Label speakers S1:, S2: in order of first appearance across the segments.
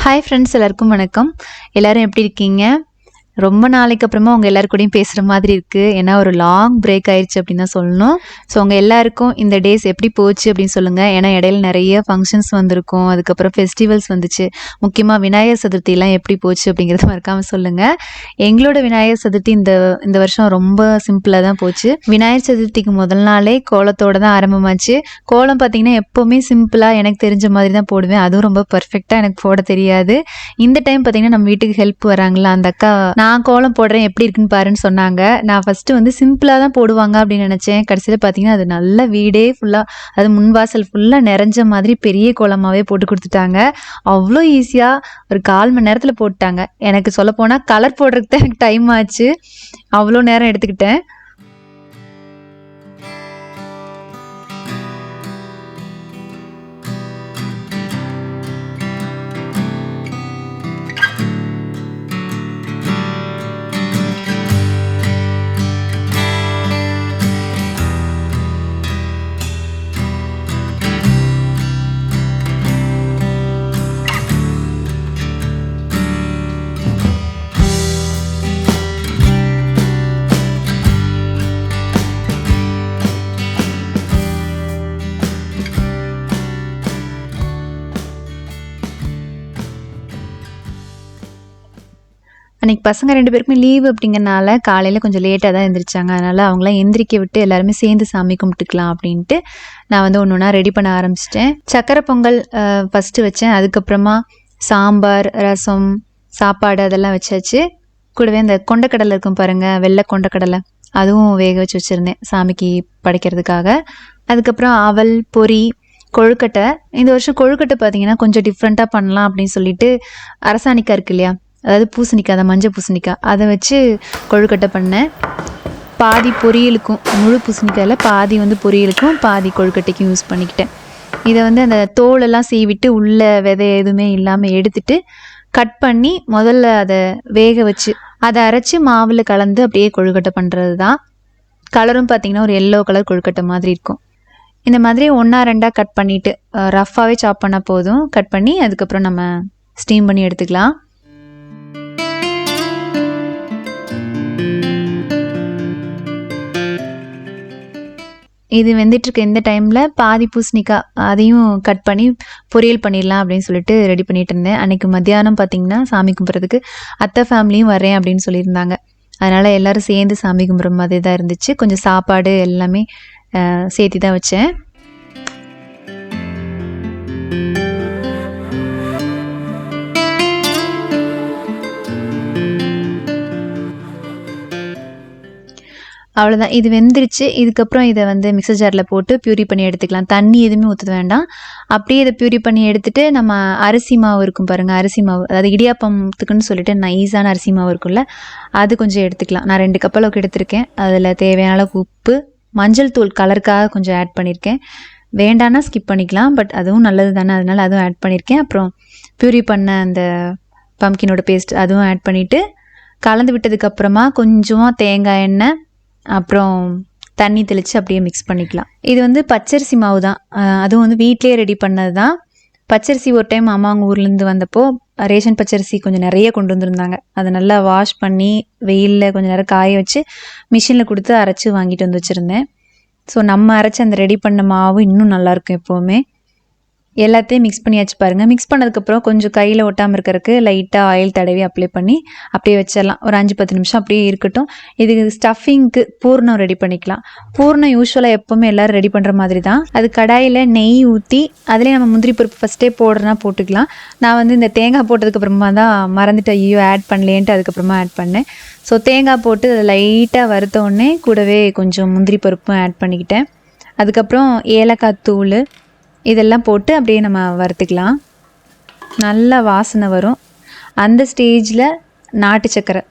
S1: Hi friends, எல்லாருக்கும் வணக்கம். எல்லாரும் எப்படி இருக்கீங்க? ரொம்ப நாளைக்கு அப்புறமா உங்கள் எல்லாரு கூடயும் பேசுகிற மாதிரி இருக்குது. ஏன்னா ஒரு லாங் பிரேக் ஆயிடுச்சு அப்படின்னு தான் சொல்லணும். ஸோ உங்கள் எல்லாருக்கும் இந்த டேஸ் எப்படி போச்சு அப்படின்னு சொல்லுங்கள். ஏன்னா இடையில நிறைய ஃபங்க்ஷன்ஸ் வந்திருக்கும், அதுக்கப்புறம் ஃபெஸ்டிவல்ஸ் வந்துச்சு. முக்கியமாக விநாயகர் சதுர்த்திலாம் எப்படி போச்சு அப்படிங்கிறத மறக்காமல் சொல்லுங்கள். எங்களோட விநாயகர் சதுர்த்தி இந்த வருஷம் ரொம்ப சிம்பிளாக தான் போச்சு. விநாயகர் சதுர்த்திக்கு முதல் நாளே கோலத்தோடு தான் ஆரம்பமாச்சு. கோலம் பார்த்தீங்கன்னா எப்போவுமே சிம்பிளாக எனக்கு தெரிஞ்ச மாதிரி தான் போடுவேன். அதுவும் ரொம்ப பர்ஃபெக்டாக எனக்கு போட தெரியாது. இந்த டைம் பார்த்தீங்கன்னா நம்ம வீட்டுக்கு ஹெல்ப் வராங்களா அந்த அக்கா, நான் கோலம் போடுறேன் எப்படி இருக்குன்னு பாருன்னு சொன்னாங்க. நான் ஃபஸ்ட்டு வந்து சிம்பிளாக தான் போடுவாங்க அப்படின்னு நினச்சேன். கடைசியில் பார்த்தீங்கன்னா அது நல்ல வீடே ஃபுல்லாக, அது முன்வாசல் ஃபுல்லாக நிறைஞ்ச மாதிரி பெரிய கோலமாகவே போட்டு கொடுத்துட்டாங்க. அவ்வளோ ஈஸியாக ஒரு 1/4 மணி நேரத்தில் போட்டாங்க. எனக்கு சொல்லப்போனால் கலர் போடுறதுக்கு தான் எனக்கு டைம் ஆச்சு. அவ்வளோ நேரம் எடுத்துக்கிட்டேன். அன்றைக்கி பசங்க 2 பேருக்குமே லீவு அப்படிங்கிறனால காலையில் கொஞ்சம் லேட்டாக தான் எழுந்திரிச்சாங்க. அதனால் அவங்களாம் எந்திரிக்க விட்டு எல்லாருமே சேர்ந்து சாமி கும்பிட்டுக்கலாம் அப்படின்ட்டு நான் வந்து ஒன்று ஒன்றா ரெடி பண்ண ஆரம்பிச்சிட்டேன். சக்கரை பொங்கல் ஃபஸ்ட்டு வச்சேன். அதுக்கப்புறமா சாம்பார், ரசம், சாப்பாடு அதெல்லாம் வச்சாச்சு. கூடவே அந்த கொண்டக்கடலை இருக்கும் பாருங்கள், வெள்ளை கொண்டக்கடலை, அதுவும் வேக வச்சு வச்சுருந்தேன் சாமிக்கு படைக்கிறதுக்காக. அதுக்கப்புறம் அவல், பொரி, கொழுக்கட்டை. இந்த வருஷம் கொழுக்கட்டை பார்த்தீங்கன்னா கொஞ்சம் டிஃப்ரெண்ட்டாக பண்ணலாம் அப்படின்னு சொல்லிட்டு அரசாணிக்காய் இருக்கு இல்லையா, அதாவது பூசணிக்காய், அதை மஞ்சள் பூசணிக்காய், அதை வச்சு கொழுக்கட்டை பண்ணேன். பாதி பொரியலுக்கும், முழு பூசணிக்காயில் பாதி வந்து பொரியலுக்கும் பாதி கொழுக்கட்டைக்கும் யூஸ் பண்ணிக்கிட்டேன். இதை வந்து அந்த தோலெல்லாம் சீவிட்டு உள்ள விதை எதுவுமே இல்லாமல் எடுத்துட்டு கட் பண்ணி முதல்ல அதை வேக வச்சு அதை அரைச்சி மாவில் கலந்து அப்படியே கொழுக்கட்டை பண்ணுறது தான். கலரும் பார்த்திங்கன்னா ஒரு எல்லோ கலர் கொழுக்கட்டை மாதிரி இருக்கும். இந்த மாதிரி 1-2 கட் பண்ணிவிட்டு ரஃப்பாகவே சாப் பண்ணால் போதும். கட் பண்ணி அதுக்கப்புறம் நம்ம ஸ்டீம் பண்ணி எடுத்துக்கலாம். இது வெந்துட்டுருக்க இந்த டைமில் பாதி பூசணிக்காய் அதையும் கட் பண்ணி பொரியல் பண்ணிடலாம் அப்படின்னு சொல்லிட்டு ரெடி பண்ணிகிட்டு இருந்தேன். அன்றைக்கி மத்தியானம் பார்த்திங்கன்னா சாமி கும்பிட்றதுக்கு அத்தை ஃபேமிலியும் வரேன் அப்படின்னு சொல்லியிருந்தாங்க. அதனால் எல்லோரும் சேர்ந்து சாமி கும்பிட்ற மாதிரி தான் இருந்துச்சு. கொஞ்சம் சாப்பாடு எல்லாமே சேர்த்து தான் வச்சேன். அவ்வளோதான், இது வெந்துருச்சு. இதுக்கப்புறம் இதை வந்து மிக்சர் ஜாரில் போட்டு பியூரி பண்ணி எடுத்துக்கலாம். தண்ணி எதுவுமே ஊற்ற வேண்டாம். அப்படியே இதை பியூரி பண்ணி எடுத்துகிட்டு நம்ம அரிசி மாவு இருக்கும் பாருங்கள், அரிசி மாவு, அதாவது இடியாப்பத்துக்குன்னு சொல்லிட்டு நைஸான அரிசி மாவு இருக்குல்ல, அது கொஞ்சம் எடுத்துக்கலாம். நான் 2 கப் அளவுக்கு எடுத்திருக்கேன். அதில் தேவையான அளவுக்கு உப்பு, மஞ்சள் தூள் கலருக்காக கொஞ்சம் ஆட் பண்ணியிருக்கேன். வேண்டான்னா ஸ்கிப் பண்ணிக்கலாம், பட் அதுவும் நல்லது தானே, அதனால் அதுவும் ஆட் பண்ணியிருக்கேன். அப்புறம் பியூரி பண்ண அந்த பம்கினோட பேஸ்ட் அதுவும் ஆட் பண்ணிவிட்டு கலந்து விட்டதுக்கப்புறமா கொஞ்சமாக தேங்காய் எண்ணெய், அப்புறம் தண்ணி தெளித்து அப்படியே மிக்ஸ் பண்ணிக்கலாம். இது வந்து பச்சரிசி மாவு தான், அதுவும் வந்து வீட்டிலே ரெடி பண்ணது தான். பச்சரிசி ஒரு டைம் அம்மா அவங்க ஊர்லேருந்து வந்தப்போ ரேஷன் பச்சரிசி கொஞ்சம் நிறைய கொண்டு வந்திருந்தாங்க. அதை நல்லா வாஷ் பண்ணி வெயிலில் கொஞ்சம் நேரம் காய வச்சு மிஷினில் கொடுத்து அரைச்சி வாங்கிட்டு வந்து வச்சுருந்தேன். ஸோ நம்ம அரைச்சி அந்த ரெடி பண்ண மாவு இன்னும் நல்லாயிருக்கும் எப்போவுமே. எல்லாத்தையும் மிக்ஸ் பண்ணியாச்சு பாருங்கள். மிக்ஸ் பண்ணதுக்கப்புறம் கொஞ்சம் கையில் ஒட்டாமல் இருக்கிறதுக்கு லைட்டாக ஆயில் தடவி அப்ளை பண்ணி அப்படியே வச்சிடலாம். ஒரு 5-10 நிமிஷம் அப்படியே இருக்கட்டும். இதுக்கு ஸ்டஃபிங்க்கு பூர்ணம் ரெடி பண்ணிக்கலாம். பூர்ணம் யூஸ்வலாக எப்போவுமே எல்லோரும் ரெடி பண்ணுற மாதிரி தான். அது கடாயில் நெய் ஊற்றி அதிலே நம்ம முந்திரி பருப்பு ஃபஸ்ட்டே போடுறனா போட்டுக்கலாம். நான் வந்து இந்த தேங்காய் போட்டதுக்கப்புறமா தான் மறந்துட்டு ஐயோ ஆட் பண்ணலேன்ட்டு அதுக்கப்புறமா ஆட் பண்ணேன். ஸோ தேங்காய் போட்டு அதை லைட்டாக வறுத்த உடனே கூடவே கொஞ்சம் முந்திரி பருப்பும் ஆட் பண்ணிக்கிட்டேன். அதுக்கப்புறம் ஏலக்காய் தூள் இதெல்லாம் போட்டு அப்படியே நம்ம வறுத்துக்கலாம். நல்ல வாசனை வரும். அந்த ஸ்டேஜில் நாட்டு சக்கரை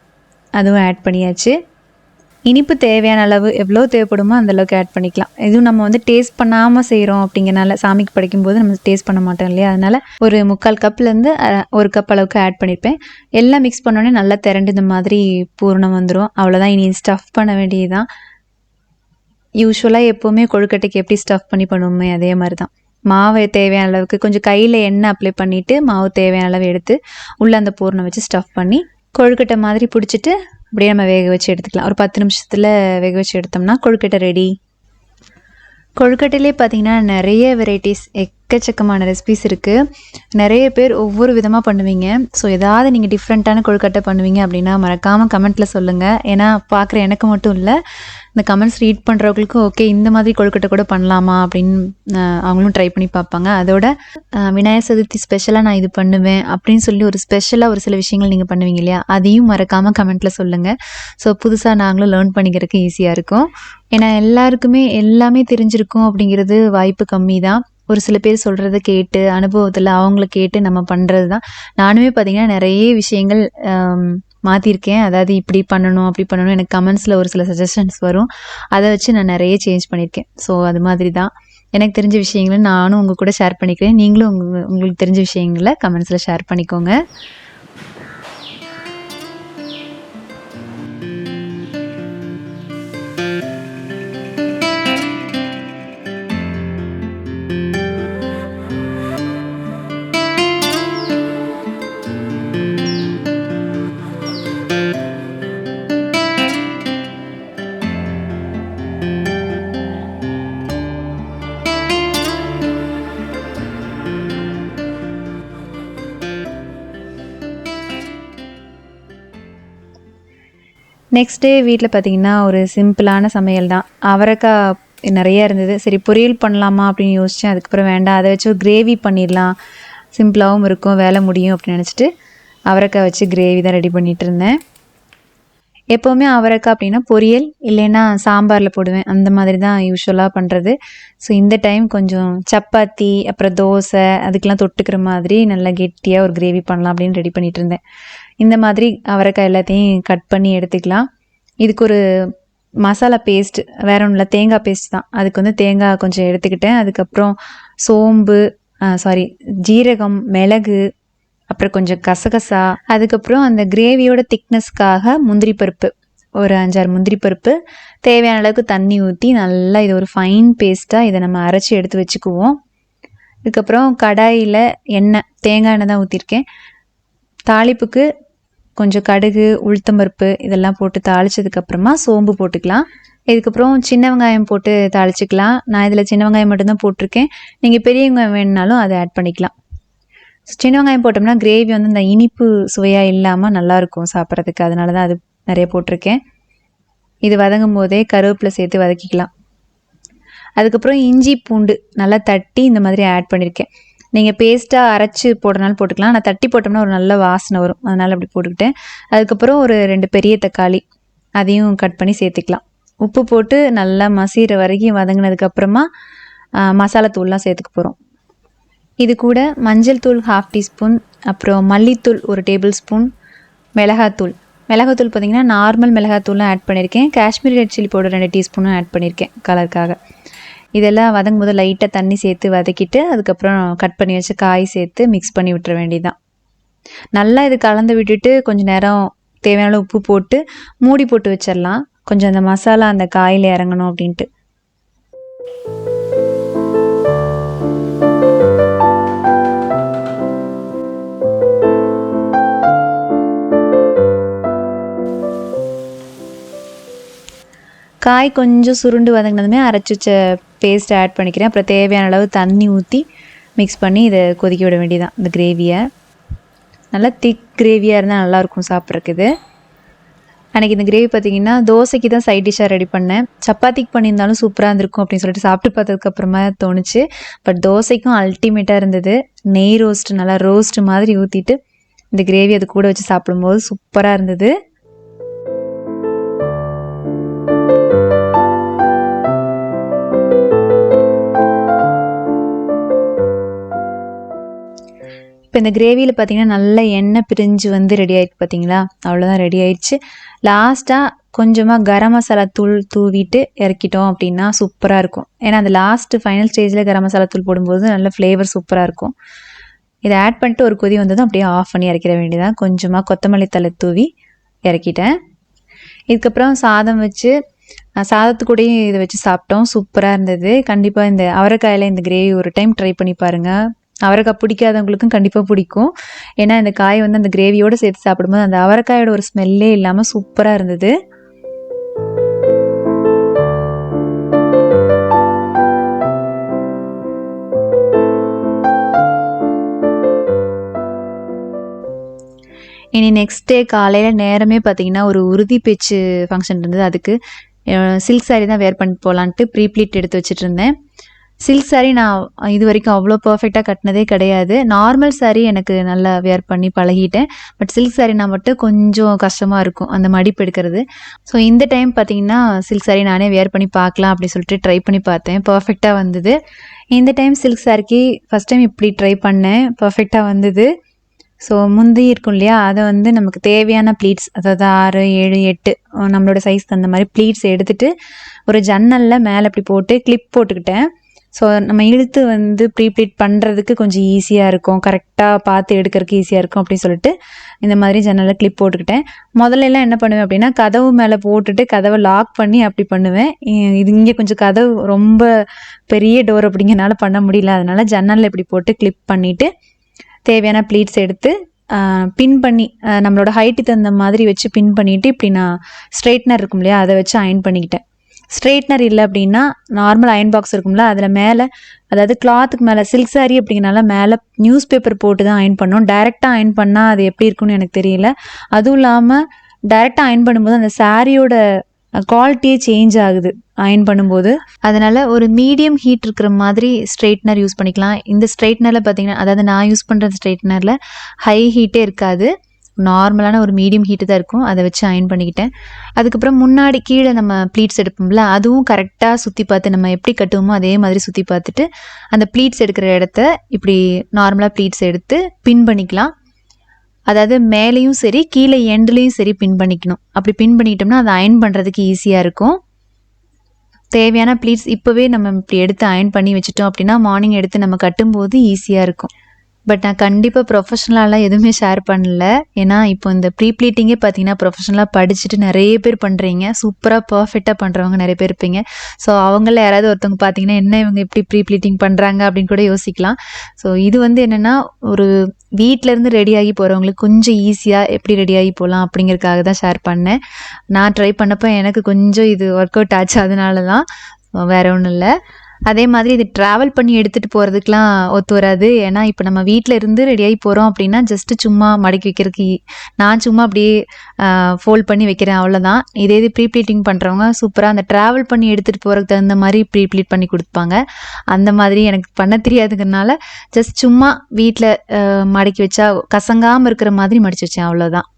S1: அதுவும் ஆட் பண்ணியாச்சு. இனிப்பு தேவையான அளவு எவ்வளோ தேவைப்படுமோ அந்தளவுக்கு ஆட் பண்ணிக்கலாம். இதுவும் நம்ம வந்து டேஸ்ட் பண்ணாமல் செய்கிறோம் அப்படிங்கிறனால சாமிக்கு படைக்கும்போது நம்ம டேஸ்ட் பண்ண மாட்டோம் இல்லையா, அதனால் ஒரு 3/4 கப்லேருந்து 1 கப் அளவுக்கு ஆட் பண்ணியிருப்பேன். எல்லாம் மிக்ஸ் பண்ணோடனே நல்லா திரண்டு இந்த மாதிரி பூரணம் வந்துடும். அவ்வளோதான், இனி ஸ்டஃப் பண்ண வேண்டியது தான். யூஸ்வலாக எப்போவுமே கொழுக்கட்டைக்கு எப்படி ஸ்டஃப் பண்ணி பண்ணுவோமே அதே மாதிரி தான். மாவை தேவையான அளவுக்கு கொஞ்சம் கையில் எண்ணெய் அப்ளை பண்ணிவிட்டு மாவு தேவையான அளவு எடுத்து உள்ளே அந்த பூர்ணை வச்சு ஸ்டஃப் பண்ணி கொழுக்கட்டை மாதிரி பிடிச்சிட்டு அப்படியே நம்ம வேக வச்சு எடுத்துக்கலாம். ஒரு 10 நிமிஷத்தில் வேக வச்சு எடுத்தோம்னா கொழுக்கட்டை ரெடி. கொழுக்கட்டையிலே பார்த்திங்கன்னா நிறைய வெரைட்டிஸ், எக்கச்சக்கமான ரெசிபிஸ் இருக்குது. நிறைய பேர் ஒவ்வொரு விதமாக பண்ணுவீங்க. ஸோ ஏதாவது நீங்கள் டிஃப்ரெண்ட்டான கொழுக்கட்டை பண்ணுவீங்க அப்படின்னா மறக்காமல் கமெண்ட்டில் சொல்லுங்கள். ஏன்னா பார்க்குற எனக்கு மட்டும் இல்லை, இந்த கமெண்ட்ஸ் ரீட் பண்ணுறவங்களுக்கும் ஓகே இந்த மாதிரி கொழுக்கட்டை கூட பண்ணலாமா அப்படின்னு அவங்களும் ட்ரை பண்ணி பார்ப்பாங்க. அதோட விநாயகர் சதுர்த்தி ஸ்பெஷலாக நான் இது பண்ணுவேன் அப்படின்னு சொல்லி ஒரு ஸ்பெஷலாக ஒரு சில விஷயங்கள் நீங்கள் பண்ணுவீங்க இல்லையா, அதையும் மறக்காமல் கமெண்ட்டில் சொல்லுங்கள். ஸோ புதுசாக நாங்களும் லேர்ன் பண்ணிக்கிறதுக்கு ஈஸியாக இருக்கும். ஏன்னா எல்லாருக்குமே எல்லாமே தெரிஞ்சிருக்கும் அப்படிங்கிறது வாய்ப்பு கம்மி தான். ஒரு சில பேர் சொல்கிறத கேட்டு அனுபவத்தில் அவங்கள கேட்டு நம்ம பண்ணுறது தான். நானுமே பார்த்திங்கன்னா நிறைய விஷயங்கள் மாற்றிருக்கேன். அதாவது இப்படி பண்ணணும் அப்படி பண்ணணும், எனக்கு கமெண்ட்ஸில் ஒரு சில சஜஷன்ஸ் வரும், அதை வச்சு நான் நிறைய சேஞ்ச் பண்ணியிருக்கேன். ஸோ அது மாதிரி தான் எனக்கு தெரிஞ்ச விஷயங்களை நானும் உங்கள் கூட ஷேர் பண்ணிக்கிறேன். நீங்களும் உங்களுக்கு தெரிஞ்ச விஷயங்களை கமெண்ட்ஸில் ஷேர் பண்ணிக்கோங்க. நெக்ஸ்ட் டே வீட்டில் பார்த்திங்கன்னா ஒரு சிம்பிளான சமையல் தான். அவரைக்காய் நிறைய இருந்தது. சரி பொரியல் பண்ணலாமா அப்படின்னு யோசித்தேன். அதுக்கப்புறம் வேண்டாம், அதை வச்சு ஒரு கிரேவி பண்ணிடலாம், சிம்பிளாகவும் இருக்கும், வேலை முடியும் அப்படின்னு நினச்சிட்டு அவரைக்காய் வச்சு கிரேவி தான் ரெடி பண்ணிகிட்டு இருந்தேன். எப்போவுமே அவரைக்காய் அப்படின்னா பொரியல் இல்லைன்னா சாம்பாரில் போடுவேன், அந்த மாதிரி தான் யூஸ்வலாக பண்ணுறது. ஸோ இந்த டைம் கொஞ்சம் சப்பாத்தி அப்புறம் தோசை அதுக்கெலாம் தொட்டுக்கிற மாதிரி நல்லா கெட்டியாக ஒரு கிரேவி பண்ணலாம் அப்படின்னு ரெடி பண்ணிகிட்டு இருந்தேன். இந்த மாதிரி அவரைக்காய் எல்லாத்தையும் கட் பண்ணி எடுத்துக்கலாம். இதுக்கு ஒரு மசாலா பேஸ்ட், வேற ஒன்றும் இல்லை, தேங்காய் பேஸ்ட் தான். அதுக்கு வந்து தேங்காய் கொஞ்சம் எடுத்துக்கிட்டேன். அதுக்கப்புறம் சோம்பு, ஜீரகம், மிளகு, அப்புறம் கொஞ்சம் கசகசா, அதுக்கப்புறம் அந்த கிரேவியோட திக்னஸ்க்காக முந்திரி பருப்பு, ஒரு 5-6 முந்திரி பருப்பு, தேவையான அளவுக்கு தண்ணி ஊற்றி நல்லா இது ஒரு ஃபைன் பேஸ்ட்டாக இதை நம்ம அரைச்சி எடுத்து வச்சுக்குவோம். அதுக்கப்புறம் கடாயில் எண்ணெய், தேங்காய் எண்ணெய் தான் ஊற்றிருக்கேன். தாளிப்புக்கு கொஞ்சம் கடுகு, உளுத்தம்பருப்பு இதெல்லாம் போட்டு தாளித்ததுக்கப்புறமா சோம்பு போட்டுக்கலாம். இதுக்கப்புறம் சின்ன வெங்காயம் போட்டு தாளிச்சிக்கலாம். நான் இதில் சின்ன வெங்காயம் மட்டும்தான் போட்டிருக்கேன். நீங்கள் பெரிய வெங்காயம் வேணுனாலும் அதை ஆட் பண்ணிக்கலாம். சின்ன வெங்காயம் போட்டோம்னா கிரேவி வந்து இந்த இனிப்பு சுவையாக இல்லாமல் நல்லாயிருக்கும் சாப்பிட்றதுக்கு, அதனால தான் அது நிறைய போட்டிருக்கேன். இது வதங்கும் போதே கருவேப்பிலை சேர்த்து வதக்கிக்கலாம். அதுக்கப்புறம் இஞ்சி பூண்டு நல்லா தட்டி இந்த மாதிரி ஆட் பண்ணியிருக்கேன். நீங்கள் பேஸ்ட்டாக அரைச்சி போடுறனாலும் போட்டுக்கலாம், நான் தட்டி போட்டோம்னா ஒரு நல்ல வாசனை வரும், அதனால் அப்படி போட்டுக்கிட்டேன். அதுக்கப்புறம் ஒரு 2 பெரிய தக்காளி அதையும் கட் பண்ணி சேர்த்துக்கலாம். உப்பு போட்டு நல்லா மசிகிற வரைக்கும் வதங்கினதுக்கப்புறமா மசாலா தூள்லாம் சேர்த்துக்க போகிறோம். இது கூட மஞ்சள் தூள் 1/2 டீஸ்பூன், அப்புறம் மல்லித்தூள் 1 டேபிள் ஸ்பூன், மிளகாத்தூள் பார்த்திங்கன்னா நார்மல் மிளகாத்தூள்லாம் ஆட் பண்ணியிருக்கேன். காஷ்மீரி ரெட் சில்லி பவுடர் 2 டீஸ்பூனும் ஆட் பண்ணியிருக்கேன் கலருக்காக. இதெல்லாம் வதங்கும் போது லைட்டாக தண்ணி சேர்த்து வதக்கிட்டு அதுக்கப்புறம் கட் பண்ணி வச்சு காய் சேர்த்து மிக்ஸ் பண்ணி விட்டுற வேண்டியதுதான். நல்லா இது கலந்து விட்டுட்டு கொஞ்சம் நேரம் தேவையான உப்பு போட்டு மூடி போட்டு வச்சிடலாம், கொஞ்சம் அந்த மசாலா அந்த காயில் இறங்கணும் அப்படின்ட்டு. காய் கொஞ்சம் சுருண்டு வதங்கினதுமே அரைச்சி வச்ச பேஸ்ட் ஆட் பண்ணிக்கிறேன். அப்புறம் தேவையான அளவு தண்ணி ஊற்றி மிக்ஸ் பண்ணி இதை கொதிக்க விட வேண்டியதான். இந்த கிரேவியை நல்லா திக் கிரேவியாக இருந்தால் நல்லாயிருக்கும் சாப்பிட்றதுக்கு. இது அன்றைக்கி இந்த கிரேவி பார்த்திங்கன்னா தோசைக்கு தான் சைட் டிஷ்ஷாக ரெடி பண்ணேன். சப்பாத்திக்கு பண்ணியிருந்தாலும் சூப்பராக இருந்திருக்கும் அப்படின்னு சொல்லிட்டு சாப்பிட்டு பார்த்ததுக்கப்புறமா தோணுச்சு. பட் தோசைக்கும் அல்டிமேட்டாக இருந்தது. நெய் ரோஸ்ட் நல்லா ரோஸ்ட் மாதிரி ஊற்றிட்டு இந்த கிரேவி அது கூட வச்சு சாப்பிடும்போது சூப்பராக இருந்தது. இப்போ இந்த கிரேவியில் பார்த்திங்கன்னா நல்ல எண்ணெய் பிரிஞ்சு வந்து ரெடி ஆகிடுச்சு பார்த்திங்களா, அவ்வளோதான் ரெடி ஆயிடுச்சு. லாஸ்ட்டாக கொஞ்சமாக கரம் மசாலா தூள் தூவிட்டு இறக்கிட்டோம் அப்படின்னா சூப்பராக இருக்கும். ஏன்னா அந்த லாஸ்ட்டு ஃபைனல் ஸ்டேஜில் கரம் மசாலா தூள் போடும்போது நல்ல ஃப்ளேவர் சூப்பராக இருக்கும். இதை ஆட் பண்ணிட்டு ஒரு கொதி வந்ததும் அப்படியே ஆஃப் பண்ணி இறக்கிற வேண்டியதான். கொஞ்சமாக கொத்தமல்லி தழை தூவி இறக்கிட்டேன். இதுக்கப்புறம் சாதம் வச்சு சாதத்து கூடயும் இதை வச்சு சாப்பிட்டோம். சூப்பராக இருந்தது. கண்டிப்பாக இந்த அவரைக்காயில் இந்த கிரேவி ஒரு டைம் ட்ரை பண்ணி பாருங்கள். அவரைக்காய் பிடிக்காதவங்களுக்கும் கண்டிப்பாக பிடிக்கும். ஏன்னா இந்த காய் வந்து அந்த கிரேவியோடு சேர்த்து சாப்பிடும்போது அந்த அவரைக்காயோட ஒரு ஸ்மெல்லே இல்லாமல் சூப்பராக இருந்தது. இனி நெக்ஸ்ட் டே காலையில் நேரமே பார்த்தீங்கன்னா ஒரு உறுதி பேச்சு ஃபங்க்ஷன் இருந்தது. அதுக்கு சில்க் சாரீ தான் வேர் பண்ணிட்டு போகலான்ட்டு ப்ரீப்ளீட் எடுத்து வச்சுட்டு இருந்தேன். சில்க் சாரீ நான் இது வரைக்கும் அவ்வளோ பர்ஃபெக்டாக கட்டினதே கிடையாது. நார்மல் சாரீ எனக்கு நல்லா வேர் பண்ணி பழகிட்டேன். பட் சில்க் சாரீனா மட்டும் கொஞ்சம் கஷ்டமாக இருக்கும் அந்த மடிப்பு எடுக்கிறது. ஸோ இந்த டைம் பார்த்தீங்கன்னா சில்க் சாரீ நானே வேர் பண்ணி பார்க்கலாம் அப்படின்னு சொல்லிட்டு ட்ரை பண்ணி பார்த்தேன். பர்ஃபெக்டாக வந்தது. இந்த டைம் சில்க் சாரீக்கு ஃபஸ்ட் டைம் இப்படி ட்ரை பண்ணேன். பர்ஃபெக்டாக வந்தது. ஸோ முந்தி இருக்கும் இல்லையா, அதை வந்து நமக்கு தேவையான ப்ளீட்ஸ், அதாவது 6, 7, 8 நம்மளோட சைஸ் தகுந்த மாதிரி ப்ளீட்ஸ் எடுத்துகிட்டு ஒரு ஜன்னலில் மேலே அப்படி போட்டு கிளிப் போட்டுக்கிட்டேன். ஸோ நம்ம இழுத்து வந்து ப்ளீட் பண்ணுறதுக்கு கொஞ்சம் ஈஸியாக இருக்கும், கரெக்டாக பார்த்து எடுக்கிறதுக்கு ஈஸியாக இருக்கும் அப்படின்னு சொல்லிட்டு இந்த மாதிரி ஜன்னலில் கிளிப் போட்டுக்கிட்டேன். முதல்லலாம் என்ன பண்ணுவேன் அப்படின்னா கதவு மேலே போட்டுட்டு கதவை லாக் பண்ணி அப்படி பண்ணுவேன். இது இங்கே கொஞ்சம் கதவு ரொம்ப பெரிய டோர் அப்படிங்கிறனால பண்ண முடியல. அதனால ஜன்னலில் இப்படி போட்டு கிளிப் பண்ணிவிட்டு தேவையான ப்ளீட்ஸ் எடுத்து பின் பண்ணி நம்மளோட ஹைட்டு தகுந்த மாதிரி வச்சு பின் பண்ணிவிட்டு இப்படி நான் ஸ்ட்ரெயிட்னர் இருக்கும் இல்லையா, அதை வச்சு அயன் பண்ணிக்கிட்டேன். ஸ்ட்ரெயிட்னர் இல்லை அப்படின்னா நார்மல் அயன் பாக்ஸ் இருக்கும்ல, அதில் மேலே, அதாவது கிளாத்துக்கு மேலே, சில்க் சாரீ அப்படிங்கிறனால மேலே நியூஸ் பேப்பர் போட்டு தான் அயன் பண்ணோம். டைரெக்டாக அயன் பண்ணால் அது எப்படி இருக்குன்னு எனக்கு தெரியல. அதுவும் இல்லாமல் டைரெக்டாக அயன் பண்ணும்போது அந்த சாரியோட குவாலிட்டியே சேஞ்ச் ஆகுது அயன் பண்ணும்போது. அதனால் ஒரு மீடியம் ஹீட் இருக்கிற மாதிரி ஸ்ட்ரெயிட்னர் யூஸ் பண்ணிக்கலாம். இந்த ஸ்ட்ரெயிட்னரில் பார்த்திங்கன்னா, அதாவது நான் யூஸ் பண்ணுற ஸ்ட்ரெயிட்னரில் ஹை ஹீட்டே இருக்காது, நார்மலான ஒரு மீடியம் ஹீட்டு தான் இருக்கும். அதை வச்சு அயன் பண்ணிக்கிட்டேன். அதுக்கப்புறம் முன்னாடி கீழே நம்ம ப்ளீட்ஸ் எடுப்போம்ல, அதுவும் கரெக்டாக சுற்றி பார்த்து நம்ம எப்படி கட்டுவோமோ அதே மாதிரி சுற்றி பார்த்துட்டு அந்த ப்ளீட்ஸ் எடுக்கிற இடத்த இப்படி நார்மலாக ப்ளீட்ஸ் எடுத்து பின் பண்ணிக்கலாம். அதாவது மேலேயும் சரி கீழே எண்ட்லேயும் சரி பின் பண்ணிக்கணும். அப்படி பின் பண்ணிக்கிட்டோம்னா அதை அயன் பண்ணுறதுக்கு ஈஸியாக இருக்கும். தேவையான ப்ளீட்ஸ் இப்போவே நம்ம இப்படி எடுத்து அயன் பண்ணி வச்சுட்டோம் அப்படின்னா மார்னிங் எடுத்து நம்ம கட்டும்போது ஈஸியாக இருக்கும். பட் நான் கண்டிப்பாக ப்ரொஃபஷ்னலாலாம் எதுவுமே ஷேர் பண்ணல. ஏன்னா இப்போ இந்த ப்ளீட்டிங்கே பார்த்தீங்கன்னா ப்ரொஃபஷ்னலாக படிச்சுட்டு நிறைய பேர் பண்ணுறீங்க, சூப்பராக பர்ஃபெக்டாக பண்ணுறவங்க நிறைய பேர் இருப்பீங்க. ஸோ அவங்கள யாராவது ஒருத்தவங்க பார்த்தீங்கன்னா என்ன இவங்க இப்படி ப்ளீட்டிங் பண்ணுறாங்க அப்படின்னு கூட யோசிக்கலாம். ஸோ இது வந்து என்னென்னா ஒரு வீட்டிலேருந்து ரெடியாகி போகிறவங்களுக்கு கொஞ்சம் ஈஸியாக எப்படி ரெடியாகி போகலாம் அப்படிங்கிறதுக்காக தான் ஷேர் பண்ணேன். நான் ட்ரை பண்ணப்போ எனக்கு கொஞ்சம் இது ஒர்க் அவுட் ஆச்சு, அதனால தான், வேறு ஒன்றும் இல்லை. அதே மாதிரி இது ட்ராவல் பண்ணி எடுத்துகிட்டு போகிறதுக்கெலாம் ஒத்து வராது. ஏன்னா இப்போ நம்ம வீட்டில் இருந்து ரெடியாகி போகிறோம் அப்படின்னா ஜஸ்ட்டு சும்மா மடக்கி வைக்கிறதுக்கு நான் சும்மா அப்படியே ஃபோல்ட் பண்ணி வைக்கிறேன், அவ்வளோதான். இதே இது ப்ளீட்டிங் பண்ணுறவங்க சூப்பராக அந்த ட்ராவல் பண்ணி எடுத்துகிட்டு போகிறதுக்கு தகுந்த மாதிரி ப்ளீட் பண்ணி கொடுப்பாங்க. அந்த மாதிரி எனக்கு பண்ண தெரியாதுங்கிறனால ஜஸ்ட் சும்மா வீட்டில் மடக்கி வச்சா கசங்காமல் இருக்கிற மாதிரி மடித்து வச்சேன், அவ்வளோதான்.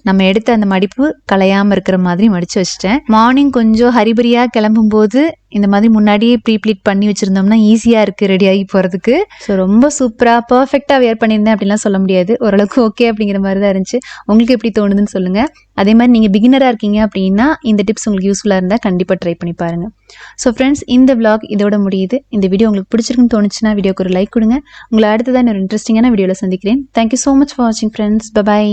S1: நம்ம எடுத்த அந்த மடிப்பு கலையாமல் இருக்கிற மாதிரி மடித்து வச்சிட்டேன். மார்னிங் கொஞ்சம் ஹரிபரியாக கிளம்பும்போது இந்த மாதிரி முன்னாடியே ப்ளீட் பண்ணி வச்சுருந்தோம்னா ஈஸியாக இருக்குது ரெடியாகி போகிறதுக்கு. ஸோ ரொம்ப சூப்பராக பர்ஃபெக்டாக வேர் பண்ணியிருந்தேன் அப்படின்லாம் சொல்ல முடியாது, ஓரளவுக்கு ஓகே அப்படிங்கிற மாதிரி தான் இருந்துச்சு. உங்களுக்கு எப்படி தோணுதுன்னு சொல்லுங்கள். அதே மாதிரி நீங்கள் பிகினராக இருக்கீங்க அப்படின்னா இந்த டிப்ஸ் உங்களுக்கு யூஸ்ஃபுல்லாக இருந்தால் கண்டிப்பாக ட்ரை பண்ணி பாருங்கள். ஸோ ஃப்ரெண்ட்ஸ், இந்த விளாக் இதோட முடியுது. இந்த வீடியோ உங்களுக்கு பிடிச்சிருக்குன்னு தோணுச்சுன்னா வீடியோக்கு ஒரு லைக் கொடுங்க. உங்களை அடுத்ததான் ஒரு இன்ட்ரெஸ்டிங்கான வீடியோவில் சந்திக்கிறேன். தேங்க்யூ ஸோ மச் ஃபார் வாட்சிங் ஃப்ரெண்ட்ஸ். பை.